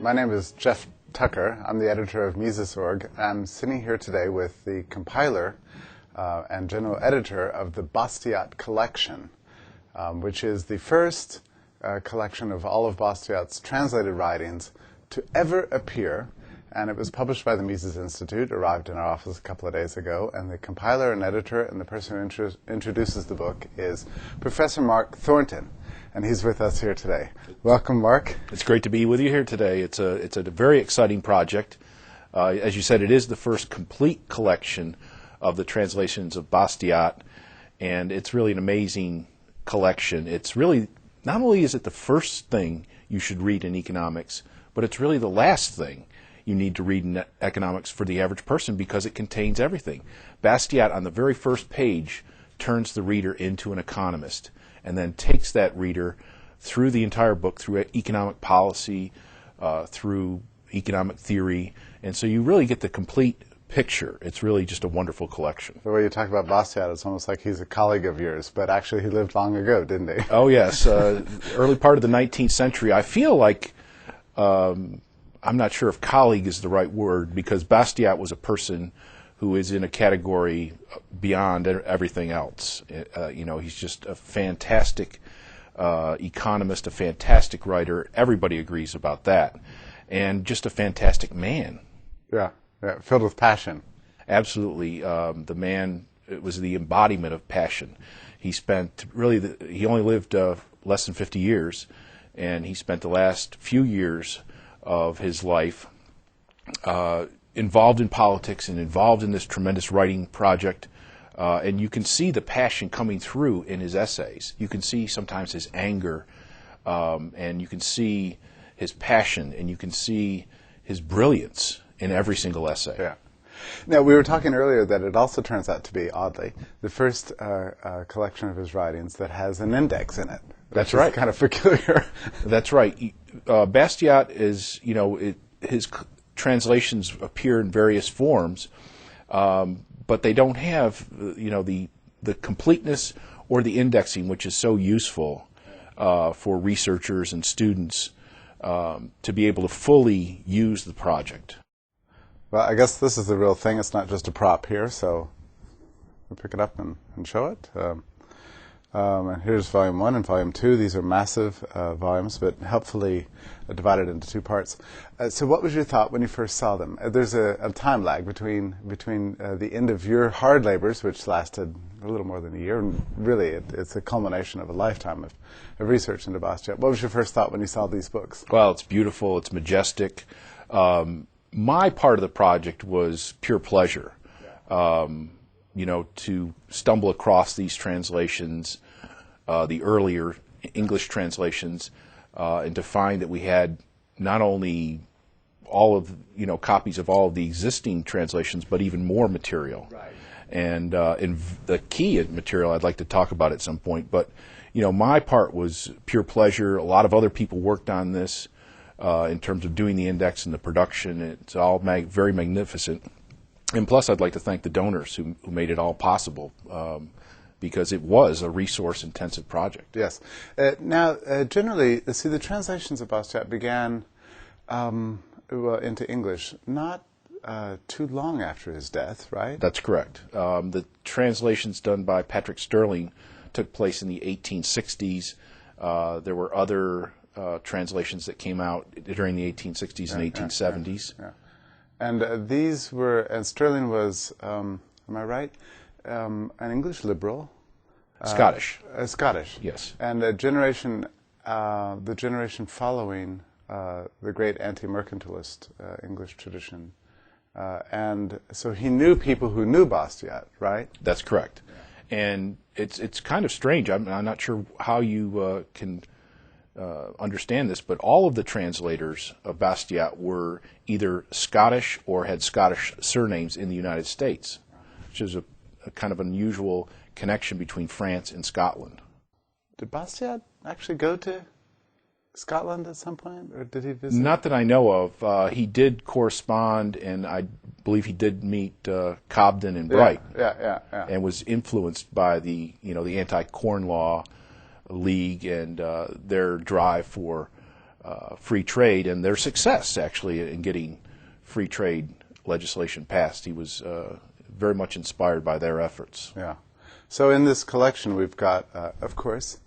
My name is Jeff Tucker. I'm the editor of Mises.org. I'm sitting here today with the compiler and general editor of the Bastiat Collection, which is the first collection of all of Bastiat's translated writings to ever appear. And it was published by the Mises Institute, arrived in our office a couple of days ago. And the compiler and editor and the person who introduces the book is Professor Mark Thornton. And he's with us here today. Welcome, Mark. It's great to be with you here today. It's a very exciting project. As you said, it is the first complete collection of the translations of Bastiat, and it's really an amazing collection. It's really, not only is it the first thing you should read in economics, but it's really the last thing you need to read in economics for the average person because it contains everything. Bastiat, on the very first page, turns the reader into an economist, and then takes that reader through the entire book, through economic policy, through economic theory, and so you really get the complete picture. It's really just a wonderful collection. The way you talk about Bastiat, it's almost like he's a colleague of yours, but actually he lived long ago, didn't he? Oh, yes. Early part of the 19th century. I feel like, I'm not sure if colleague is the right word, because Bastiat was a person who is in a category beyond everything else. He's just a fantastic economist, a fantastic writer. Everybody agrees about that. And just a fantastic man. Yeah, filled with passion. Absolutely. The man was the embodiment of passion. He only lived less than 50 years, and he spent the last few years of his life involved in politics and involved in this tremendous writing project, and you can see the passion coming through in his essays. You can see sometimes his anger, and you can see his passion, and you can see his brilliance in every single essay. Yeah. Now, we were talking earlier that it also turns out to be, oddly, the first collection of his writings that has an index in it. That's right. Kind of peculiar. That's right. Bastiat is, his translations appear in various forms, but they don't have, the completeness or the indexing, which is so useful for researchers and students to be able to fully use the project. Well, I guess this is the real thing. It's not just a prop here, so we'll pick it up and show it. And here's Volume 1 and Volume 2. These are massive volumes, but helpfully divided into two parts. So what was your thought when you first saw them? There's a time lag between the end of your hard labors, which lasted a little more than a year, and really it's a culmination of a lifetime of research into Bastiat. What was your first thought when you saw these books? Well, it's beautiful. It's majestic. My part of the project was pure pleasure. To stumble across these translations, the earlier English translations, and to find that we had not only all of, copies of all of the existing translations, but even more material. Right. And the key material I'd like to talk about at some point. But, my part was pure pleasure. A lot of other people worked on this in terms of doing the index and the production. It's all very magnificent. And plus, I'd like to thank the donors who made it all possible, because it was a resource-intensive project. Yes. Now, generally, the translations of Bastiat began into English not too long after his death, right? That's correct. The translations done by Patrick Sterling took place in the 1860s. There were other translations that came out during the 1860s and 1870s. Yeah. And these were, and Sterling was, am I right, an English liberal? Scottish. Scottish. Yes. And the generation following the great anti-mercantilist English tradition. And so he knew people who knew Bastiat, right? That's correct. And it's kind of strange. I'm not sure how you can understand this, but all of the translators of Bastiat were either Scottish or had Scottish surnames in the United States, which is a kind of unusual connection between France and Scotland. Did Bastiat actually go to Scotland at some point, or did he visit? Not that I know of. He did correspond, and I believe he did meet Cobden and Bright, and was influenced by the anti-corn law League and their drive for free trade and their success, actually, in getting free trade legislation passed. He was very much inspired by their efforts. Yeah. So in this collection, we've got, of course,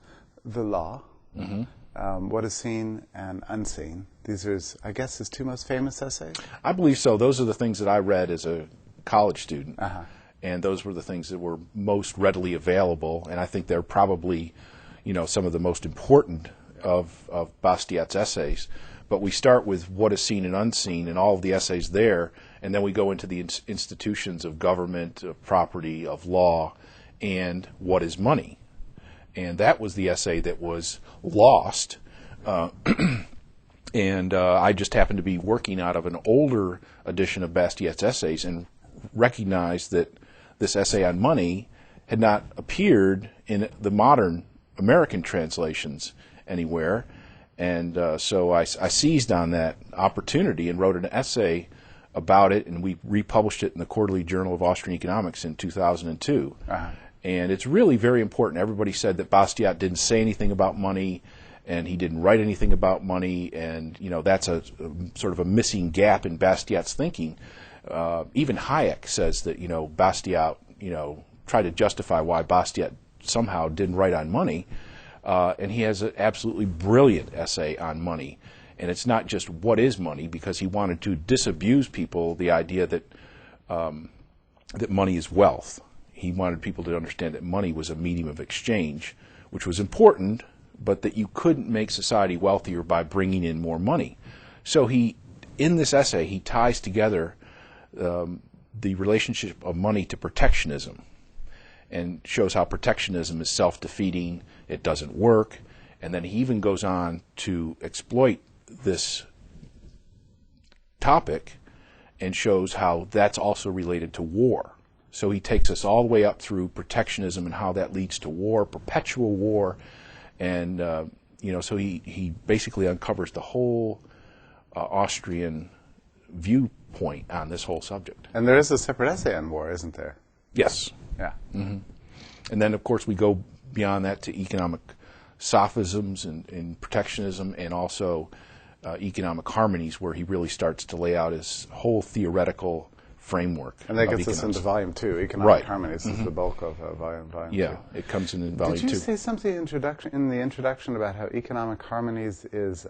the law, what is seen and unseen. These are, I guess, his two most famous essays? I believe so. Those are the things that I read as a college student, and those were the things that were most readily available, and I think they're probably, some of the most important of Bastiat's essays. But we start with what is seen and unseen and all of the essays there, and then we go into the institutions of government, of property, of law, and what is money. And that was the essay that was lost. And I just happened to be working out of an older edition of Bastiat's essays and recognized that this essay on money had not appeared in the modern American translations anywhere. And so I seized on that opportunity and wrote an essay about it, and we republished it in the Quarterly Journal of Austrian Economics in 2002. And it's really very important. Everybody said that Bastiat didn't say anything about money, and he didn't write anything about money, and that's a sort of a missing gap in Bastiat's thinking. Even Hayek says that Bastiat tried to justify why Bastiat somehow didn't write on money, and he has an absolutely brilliant essay on money. And it's not just what is money, because he wanted to disabuse people the idea that that money is wealth. He wanted people to understand that money was a medium of exchange, which was important, but that you couldn't make society wealthier by bringing in more money. So in this essay, he ties together the relationship of money to protectionism and shows how protectionism is self-defeating, it doesn't work, and then he even goes on to exploit this topic and shows how that's also related to war. So he takes us all the way up through protectionism and how that leads to war, perpetual war, and so he basically uncovers the whole Austrian viewpoint on this whole subject. And there is a separate essay on war, isn't there? Yes. Yeah. And then, of course, we go beyond that to economic sophisms and protectionism, and also economic harmonies, where he really starts to lay out his whole theoretical framework. And that gets economics. us into Volume 2. Economic Harmonies is the bulk of Volume 2. Yeah, it comes in Volume 2. Did you say something in the introduction about how economic harmonies is,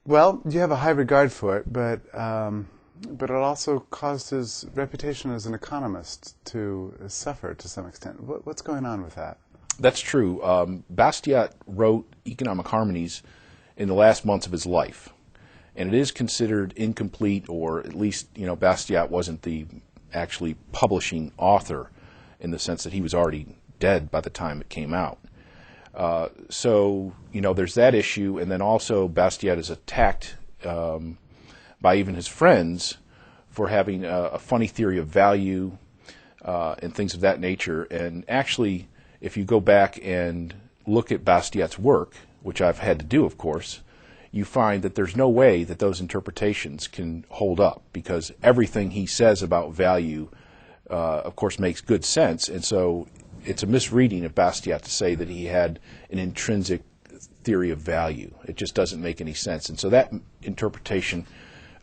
well, you have a high regard for it, but it also caused his reputation as an economist to suffer to some extent. What's going on with that? That's true. Bastiat wrote Economic Harmonies in the last months of his life. And it is considered incomplete, or at least, Bastiat wasn't the actually publishing author in the sense that he was already dead by the time it came out. So, there's that issue, and then also Bastiat is attacked by even his friends for having a funny theory of value and things of that nature. And actually, if you go back and look at Bastiat's work, which I've had to do, of course, you find that there's no way that those interpretations can hold up, because everything he says about value, of course, makes good sense. And so it's a misreading of Bastiat to say that he had an intrinsic theory of value. It just doesn't make any sense. And so that interpretation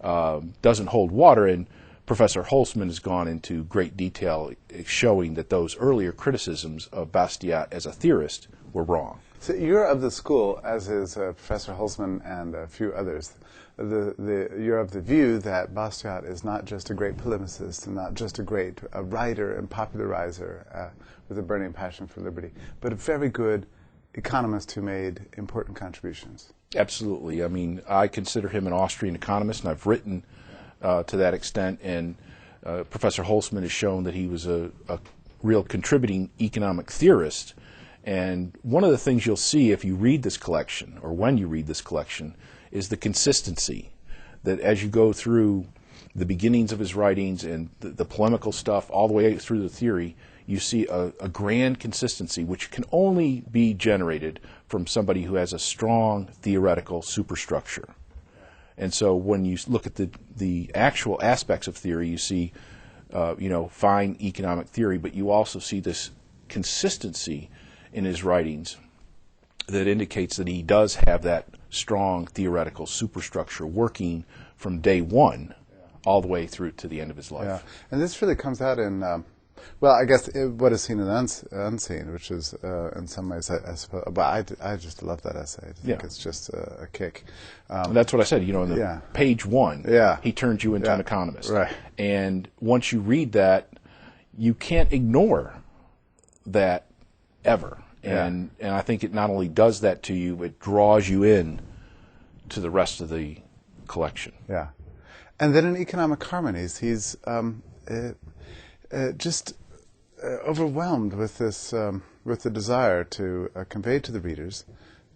doesn't hold water, and Professor Holzman has gone into great detail showing that those earlier criticisms of Bastiat as a theorist were wrong. So you're of the school, as is Professor Holzman and a few others, you're of the view that Bastiat is not just a great polemicist and not just a great writer and popularizer with a burning passion for liberty, but a very good economist who made important contributions. Absolutely. I mean, I consider him an Austrian economist, and I've written to that extent, and Professor Holzman has shown that he was a real contributing economic theorist. And one of the things you'll see if you read this collection, or when you read this collection, is the consistency. That as you go through the beginnings of his writings and the polemical stuff all the way through the theory, you see a grand consistency which can only be generated from somebody who has a strong theoretical superstructure. And so when you look at the actual aspects of theory, you see fine economic theory, but you also see this consistency in his writings. that indicates that he does have that strong theoretical superstructure working from day one all the way through to the end of his life. Yeah. And this really comes out in, well, I guess what is seen and unseen, which is in some ways, I suppose, but I just love that essay. I think it's just a kick. That's what I said, in the page one, he turns you into an economist. Right. And once you read that, you can't ignore that ever. And I think it not only does that to you, it draws you in to the rest of the collection. Yeah. And then in Economic Harmonies, he's just overwhelmed with this, with the desire to convey to the readers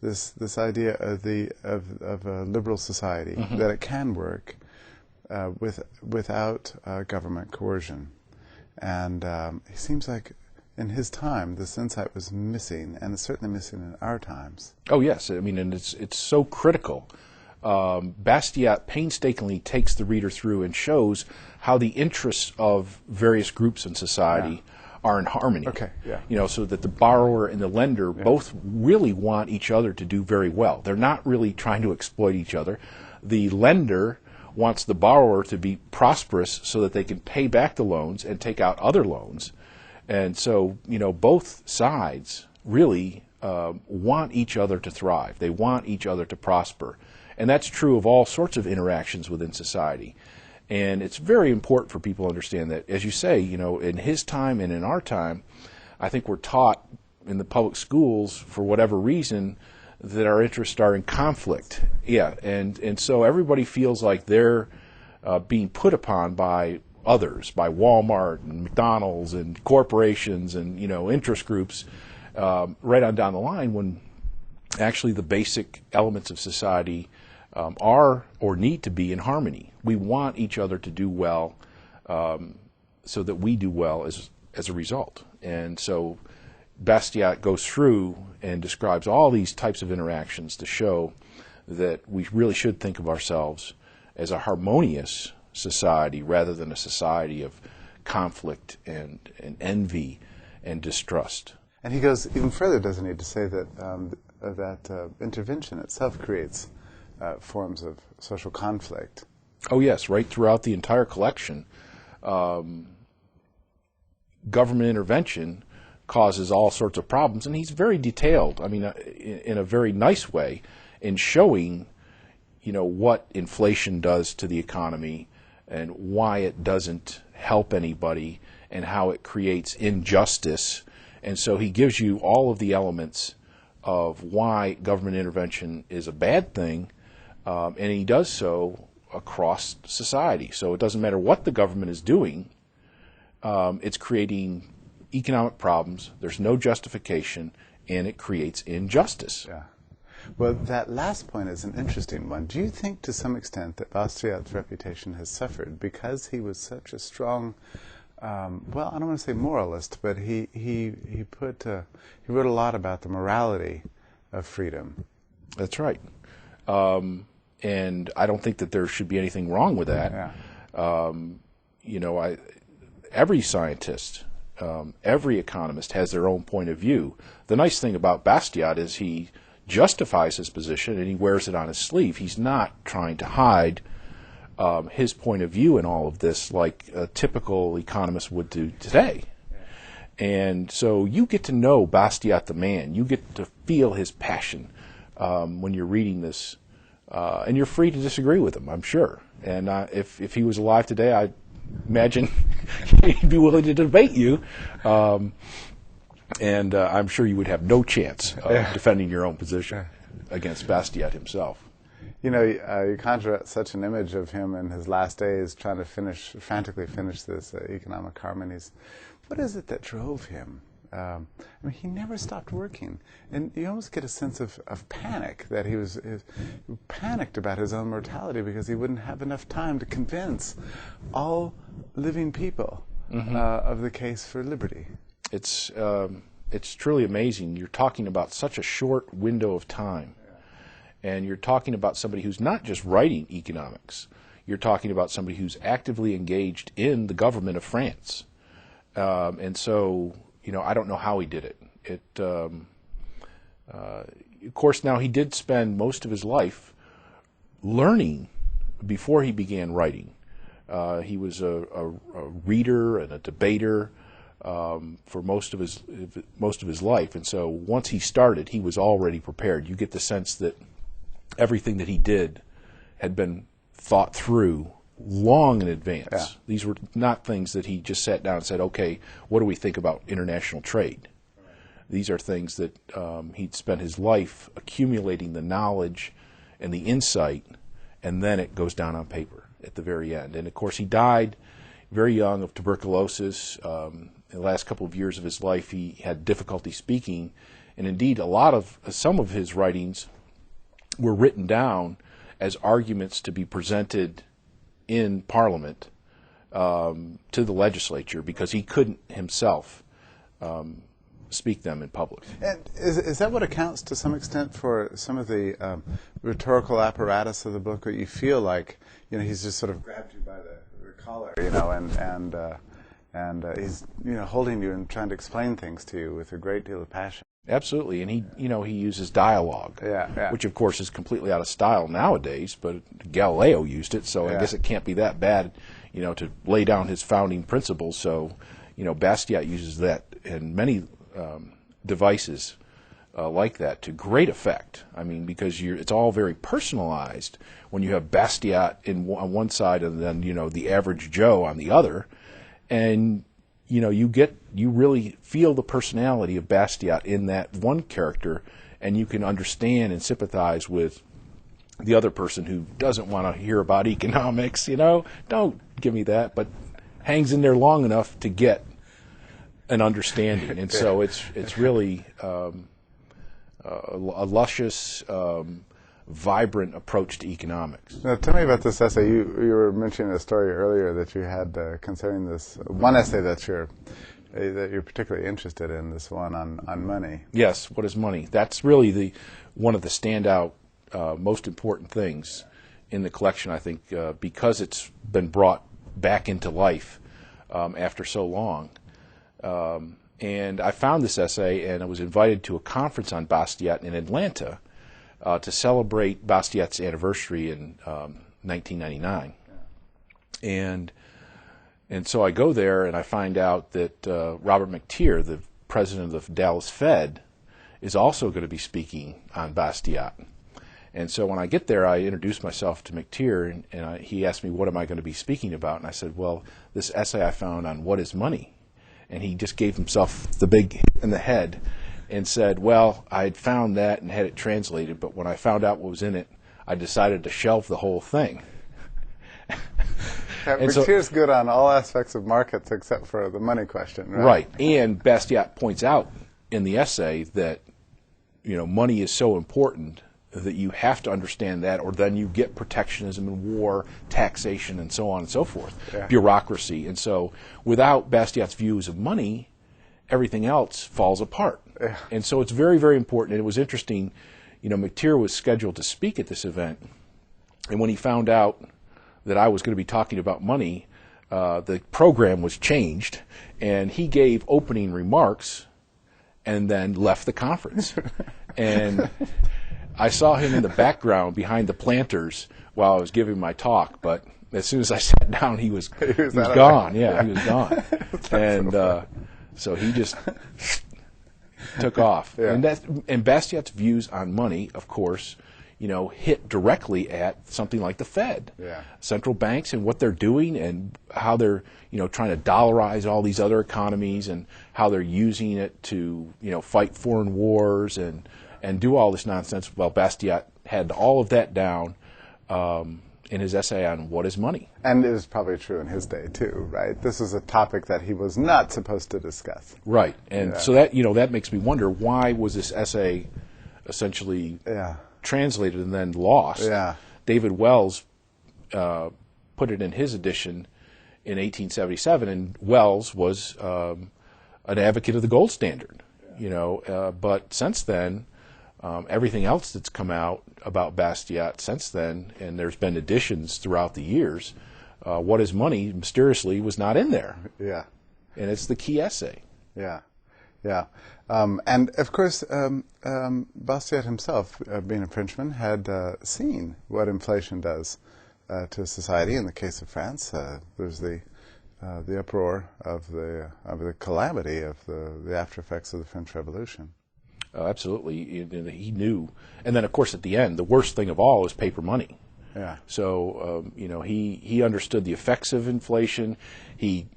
this idea of a liberal society, that it can work without government coercion. And it seems like in his time, this insight was missing, and it's certainly missing in our times. Oh yes, I mean, and it's so critical. Bastiat painstakingly takes the reader through and shows how the interests of various groups in society are in harmony. Okay, yeah. So that the borrower and the lender both really want each other to do very well. They're not really trying to exploit each other. The lender wants the borrower to be prosperous so that they can pay back the loans and take out other loans. And so, both sides really want each other to thrive. They want each other to prosper. And that's true of all sorts of interactions within society. And it's very important for people to understand that, as you say, in his time and in our time, I think we're taught in the public schools, for whatever reason, that our interests are in conflict. Yeah, and so everybody feels like they're being put upon by others, by Walmart and McDonald's and corporations and interest groups, right on down the line, when actually the basic elements of society are or need to be in harmony. We want each other to do well, so that we do well as a result. And so Bastiat goes through and describes all these types of interactions to show that we really should think of ourselves as a harmonious society rather than a society of conflict and envy and distrust. And he goes even further, doesn't he, to say that intervention itself creates forms of social conflict. Oh yes, right throughout the entire collection, government intervention causes all sorts of problems, and he's very detailed, I mean, in a very nice way, in showing, what inflation does to the economy and why it doesn't help anybody and how it creates injustice. And so he gives you all of the elements of why government intervention is a bad thing, and he does so across society. So it doesn't matter what the government is doing, it's creating economic problems, there's no justification, and it creates injustice. Yeah. Well, that last point is an interesting one. Do you think to some extent that Bastiat's reputation has suffered because he was such a strong, well, I don't want to say moralist, but he wrote a lot about the morality of freedom. That's right. And I don't think that there should be anything wrong with that. Yeah. Every scientist, every economist has their own point of view. The nice thing about Bastiat is he justifies his position and he wears it on his sleeve. He's not trying to hide his point of view in all of this like a typical economist would do today. And so you get to know Bastiat the man. You get to feel his passion when you're reading this. And you're free to disagree with him, I'm sure. And if he was alive today, I imagine he'd be willing to debate you. And I'm sure you would have no chance of defending your own position against Bastiat himself. You conjure such an image of him in his last days trying to frantically finish this Economic Harmonies. What is it that drove him? I mean, he never stopped working. And you almost get a sense of panic, that he was panicked about his own mortality because he wouldn't have enough time to convince all living people of the case for liberty. It's truly amazing. You're talking about such a short window of time. And you're talking about somebody who's not just writing economics. You're talking about somebody who's actively engaged in the government of France. And so, I don't know how he did it. Of course, now he did spend most of his life learning before he began writing. He was a reader and a debater for most of his life, and so once he started, he was already prepared. You get the sense that everything that he did had been thought through long in advance. Yeah. These were not things that he just sat down and said, okay, what do we think about international trade? These are things that he'd spent his life accumulating the knowledge and the insight, and then it goes down on paper at the very end. And of course, he died very young of tuberculosis. In the last couple of years of his life, he had difficulty speaking, and indeed, some of his writings were written down as arguments to be presented in Parliament to the legislature, because he couldn't himself speak them in public. And is that what accounts to some extent for some of the rhetorical apparatus of the book, where you feel like, he's just sort of grabbed you by the collar, and he's holding you and trying to explain things to you with a great deal of passion. Absolutely, and he uses dialogue, which of course is completely out of style nowadays, but Galileo used it, so I guess it can't be that bad, to lay down his founding principles. So, Bastiat uses that in many devices like that to great effect. I mean, because it's all very personalized when you have Bastiat on one side and then the average Joe on the other, and you really feel the personality of Bastiat in that one character, and you can understand and sympathize with the other person who doesn't want to hear about economics, don't give me that, but hangs in there long enough to get an understanding. And so it's really a luscious, vibrant approach to economics. Now, tell me about this essay. You were mentioning a story earlier that you had concerning this one essay that you're particularly interested in. This one on money. Yes, what is money? That's really one of the standout, most important things in the collection, I think, because it's been brought back into life after so long. And I found this essay, and I was invited to a conference on Bastiat in Atlanta to celebrate Bastiat's anniversary in 1999. And so I go there, and I find out that Robert McTeer, the president of the Dallas Fed, is also going to be speaking on Bastiat. And so when I get there, I introduce myself to McTeer, and he asked me, what am I going to be speaking about? And I said, well, this essay I found on what is money. And he just gave himself the big hit in the head and said, well, I had found that and had it translated, but when I found out what was in it, I decided to shelve the whole thing. McTeer's good on all aspects of markets except for the money question, right? Right. And Bastiat points out in the essay that, money is so important that you have to understand that, or then you get protectionism and war, taxation, and so on and so forth, bureaucracy. And so without Bastiat's views of money, everything else falls apart. Yeah. And so it's very, very important. And it was interesting, McTeer was scheduled to speak at this event, and when he found out that I was going to be talking about money, the program was changed, and he gave opening remarks and then left the conference. And I saw him in the background behind the planters while I was giving my talk, but as soon as I sat down, he was gone. Yeah, he was gone. And so he just took off. Yeah. And Bastiat's views on money, of course, hit directly at something like the Fed. Yeah. Central banks and what they're doing and how they're, trying to dollarize all these other economies and how they're using it to, fight foreign wars and do all this nonsense. Well, Bastiat had all of that down in his essay on what is money. And it was probably true in his day, too, right? This is a topic that he was not supposed to discuss. Right. And so that, that makes me wonder, why was this essay essentially translated and then lost? Yeah. David Wells put it in his edition in 1877, and Wells was an advocate of the gold standard, but since then, everything else that's come out about Bastiat since then, and there's been editions throughout the years, what is money mysteriously was not in there. Yeah. And it's the key essay. Yeah. Yeah. And of course, Bastiat himself, being a Frenchman, had seen what inflation does to society. In the case of France, there's the uproar of the calamity of the after effects of the French Revolution. Absolutely, he knew. And then, of course, at the end, the worst thing of all is paper money. Yeah. So, he understood the effects of inflation. He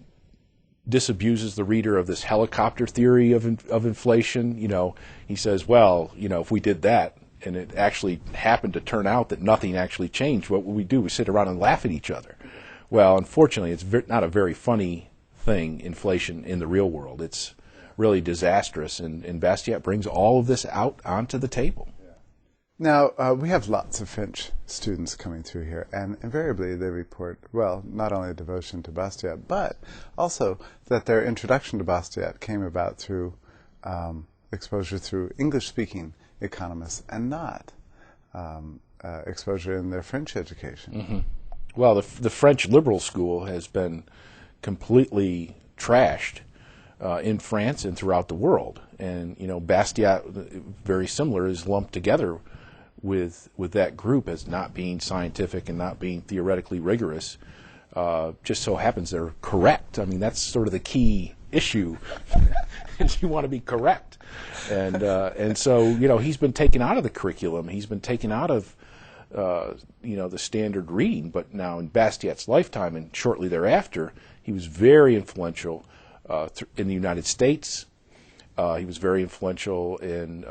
disabuses the reader of this helicopter theory of inflation. He says, well, if we did that and it actually happened to turn out that nothing actually changed, what would we do? We sit around and laugh at each other. Well, unfortunately, it's not a very funny thing, inflation, in the real world. It's really disastrous, and Bastiat brings all of this out onto the table. Now, we have lots of French students coming through here, and invariably they report, well, not only a devotion to Bastiat, but also that their introduction to Bastiat came about through exposure through English-speaking economists and not exposure in their French education. Mm-hmm. Well, the French liberal school has been completely trashed in France and throughout the world. And, Bastiat, very similar, is lumped together with that group as not being scientific and not being theoretically rigorous. Just so happens they're correct. I mean, that's sort of the key issue. Is you want to be correct. And so, he's been taken out of the curriculum. He's been taken out of the standard reading. But now in Bastiat's lifetime and shortly thereafter, he was very influential in the United States. He was very influential in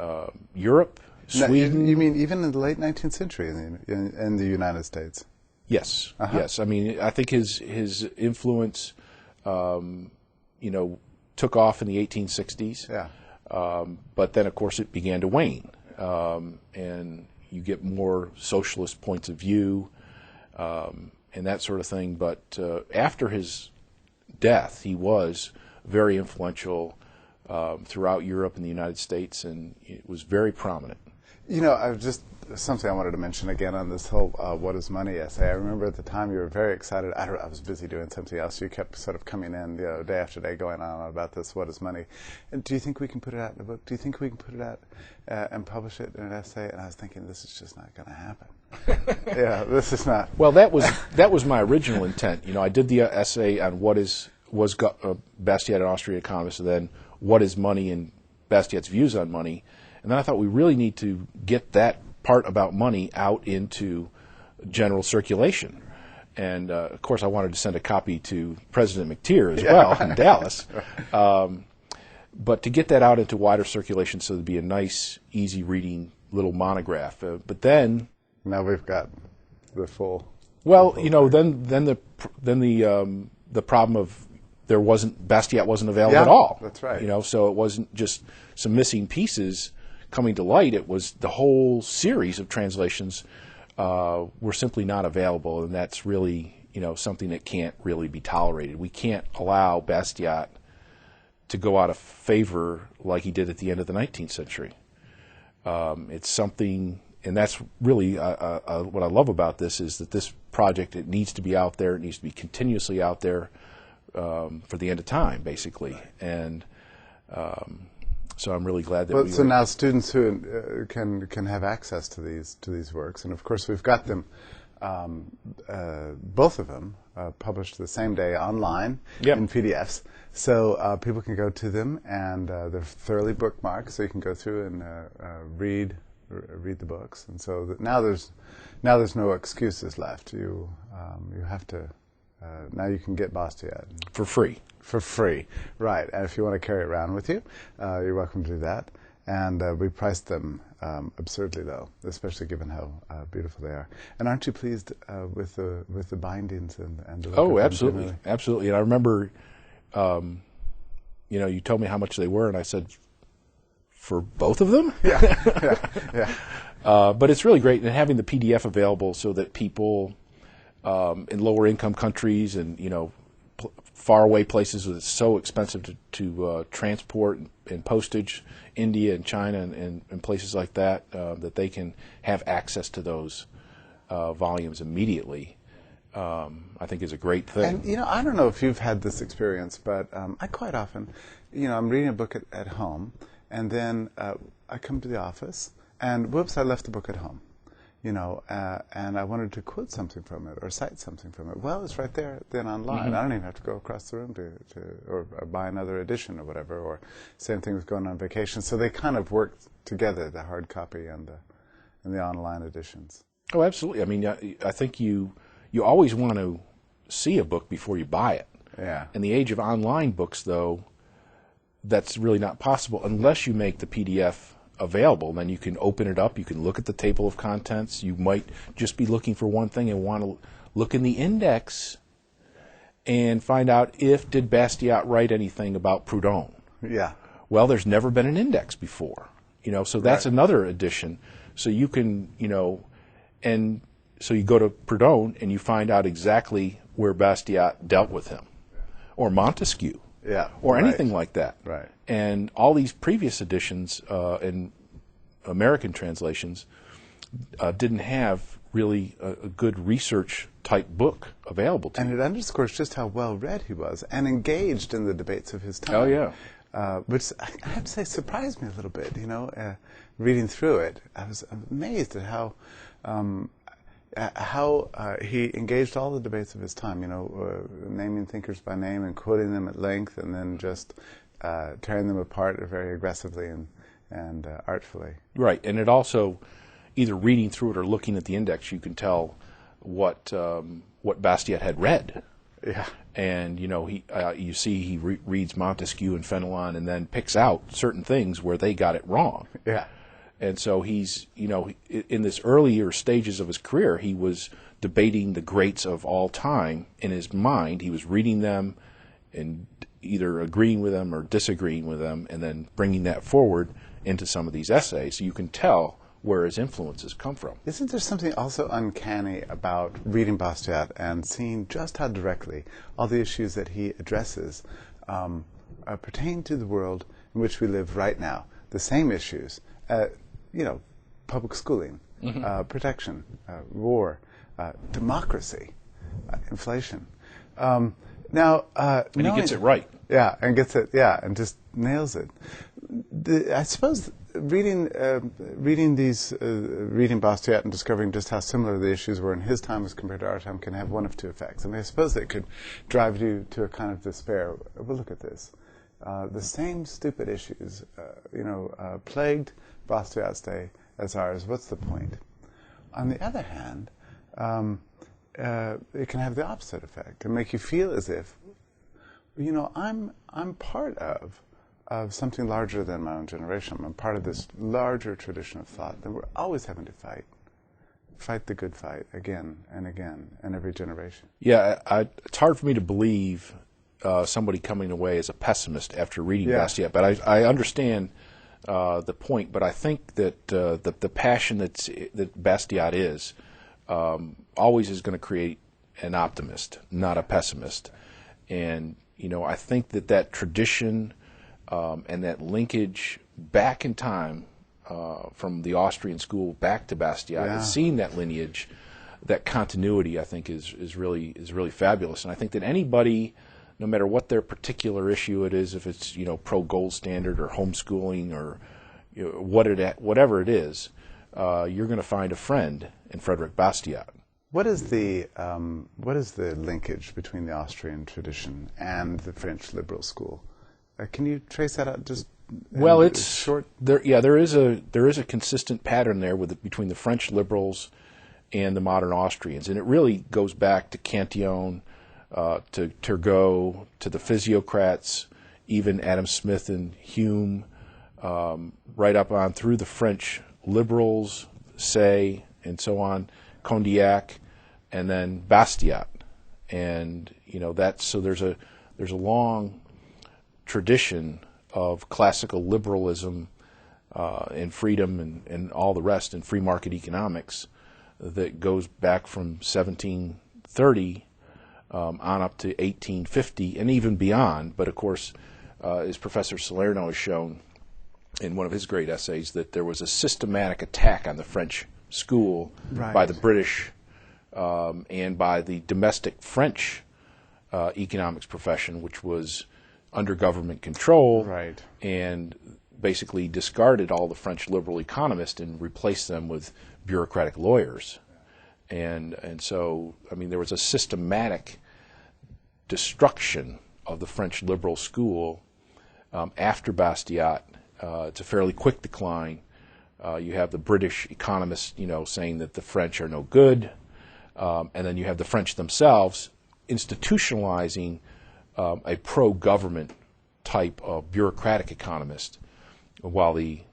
Europe, Sweden. You mean even in the late 19th century in the United States? Yes, yes. I mean, I think his influence, took off in the 1860s. Yeah. But then, of course, it began to wane, and you get more socialist points of view and that sort of thing. But after his death, he was very influential throughout Europe and the United States, and it was very prominent. Something I wanted to mention again on this whole What is Money essay. I remember at the time you were very excited. I was busy doing something else. You kept sort of coming in day after day going on about this What is Money. And do you think we can put it out in a book? Do you think we can put it out and publish it in an essay? And I was thinking, this is just not going to happen. Yeah, this is not. Well, that was my original intent. I did the essay on was Bastiat an Austrian economist, and then What is Money and Bastiat's views on money. And then I thought we really need to get that part about money out into general circulation. And, of course, I wanted to send a copy to President McTeer as well in Dallas. But to get that out into wider circulation so there'd be a nice, easy reading little monograph. But then... Now we've got the full... Well, then the problem of Bastiat wasn't available at all. That's right. So it wasn't just some missing pieces coming to light. It was the whole series of translations were simply not available, and that's really something that can't really be tolerated. We can't allow Bastiat to go out of favor like he did at the end of the 19th century. It's something, and that's really what I love about this is that this project, it needs to be out there. It needs to be continuously out there for the end of time, basically. And so I'm really glad that so now students who can have access to these works, and of course we've got them, both of them, published the same day online in PDFs. So people can go to them, and they're thoroughly bookmarked, so you can go through and read the books. And so now there's no excuses left. You have to. Now you can get Bastiat for free. For free, right. And if you want to carry it around with you, you're welcome to do that. And we priced them absurdly low, especially given how beautiful they are. And aren't you pleased with the bindings and the look of them absolutely, generally? Absolutely. And I remember, you told me how much they were, and I said, for both of them? Yeah. But it's really great, and having the PDF available so that people in lower income countries and faraway places where it's so expensive to transport and postage, India and China and places like that, that they can have access to those volumes immediately. I think is a great thing. And, you know, I don't know if you've had this experience, but I quite often, you know, I'm reading a book at home, and then I come to the office, and whoops, I left the book at home. You know, and I wanted to quote something from it or cite something from it. Well, it's right there then online. Mm-hmm. I don't even have to go across the room or buy another edition or whatever. Or same thing with going on vacation. So they kind of work together, the hard copy and the online editions. Oh, absolutely. I mean, I think you always want to see a book before you buy it. Yeah. In the age of online books, though, that's really not possible unless you make the PDF available. Then you can open it up, you can look at the table of contents. You might just be looking for one thing and want to look in the index and find out did Bastiat write anything about Proudhon. Yeah. Well, there's never been an index before, you know, so that's another addition. So you can, you know, and so you go to Proudhon and you find out exactly where Bastiat dealt with him, or Montesquieu. Yeah, or anything like that. Right. And all these previous editions in American translations didn't have really a good research type book available to you. And it underscores just how well read he was and engaged in the debates of his time. Oh, yeah. Which I have to say surprised me a little bit. You know, reading through it, I was amazed at how he engaged all the debates of his time, you know, naming thinkers by name and quoting them at length, and then just tearing them apart very aggressively and artfully. Right, and it also, either reading through it or looking at the index, you can tell what Bastiat had read. Yeah. And, you know, you see he reads Montesquieu and Fenelon and then picks out certain things where they got it wrong. Yeah. And so he's, you know, in this earlier stages of his career, he was debating the greats of all time in his mind. He was reading them and either agreeing with them or disagreeing with them, and then bringing that forward into some of these essays. So you can tell where his influences come from. Isn't there something also uncanny about reading Bastiat and seeing just how directly all the issues that he addresses pertain to the world in which we live right now? The same issues. You know, public schooling, protection, war, democracy, inflation. And he gets it right. Yeah, and gets it. Yeah, and just nails it. I suppose reading Bastiat and discovering just how similar the issues were in his time as compared to our time can have one of two effects. I mean, I suppose it could drive you to a kind of despair. Well, look at this. The same stupid issues, plagued Bastiat's day as ours. What's the point? On the other hand, it can have the opposite effect and make you feel as if, you know, I'm part of something larger than my own generation. I'm part of this larger tradition of thought that we're always having to fight the good fight again and again in every generation. Yeah, it's hard for me to believe somebody coming away as a pessimist after reading Bastiat, but I understand the point. But I think that the passion that Bastiat is always is going to create an optimist, not a pessimist. And you know, I think that tradition and that linkage back in time from the Austrian school back to Bastiat, and seeing that lineage, that continuity, I think is really fabulous. And I think that anybody, no matter what their particular issue it is, if it's, you know, pro-gold standard or homeschooling or, you know, whatever it is, you're going to find a friend in Frederick Bastiat. What is the linkage between the Austrian tradition and the French liberal school? Can you trace that out? Just well, it's short. There is a consistent pattern there between the French liberals and the modern Austrians, and it really goes back to Cantillon, to Turgot, to the physiocrats, even Adam Smith and Hume, right up on through the French liberals, Say, and so on, Condillac, and then Bastiat, and you know so there's a long tradition of classical liberalism and freedom and all the rest in free market economics that goes back from 1730 on up to 1850 and even beyond. But of course, as Professor Salerno has shown in one of his great essays, that there was a systematic attack on the French school by the British and by the domestic French economics profession, which was under government control, Right. and basically discarded all the French liberal economists and replaced them with bureaucratic lawyers. And so, I mean, there was a systematic destruction of the French liberal school after Bastiat. It's a fairly quick decline. You have the British economists, saying that the French are no good, and then you have the French themselves institutionalizing a pro-government type of bureaucratic economist, while the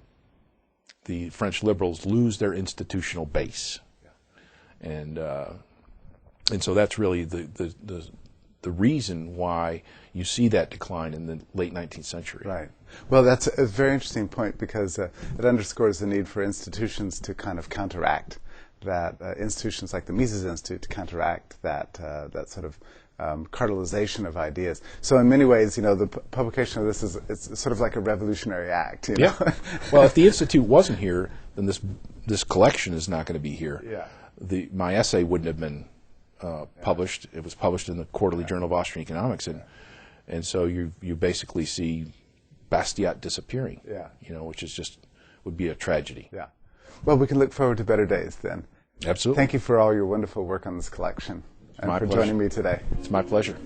French liberals lose their institutional base, and so that's really the reason why you see that decline in the late 19th century. Right. Well, that's a very interesting point, because it underscores the need for institutions to kind of counteract that, institutions like the Mises Institute to counteract that sort of cartelization of ideas. So in many ways, the my of this is it's sort of like a revolutionary act. Yeah. Well, if the Institute wasn't here, then this collection is not going to be here. Yeah. My essay wouldn't have been published. It was published in the Quarterly Journal of Austrian Economics, and so you basically see Bastiat disappearing. Yeah. Which is would be a tragedy. Yeah. Well, we can look forward to better days then. Absolutely. Thank you for all your wonderful work on this collection, and my for pleasure. joining me today. It's my pleasure.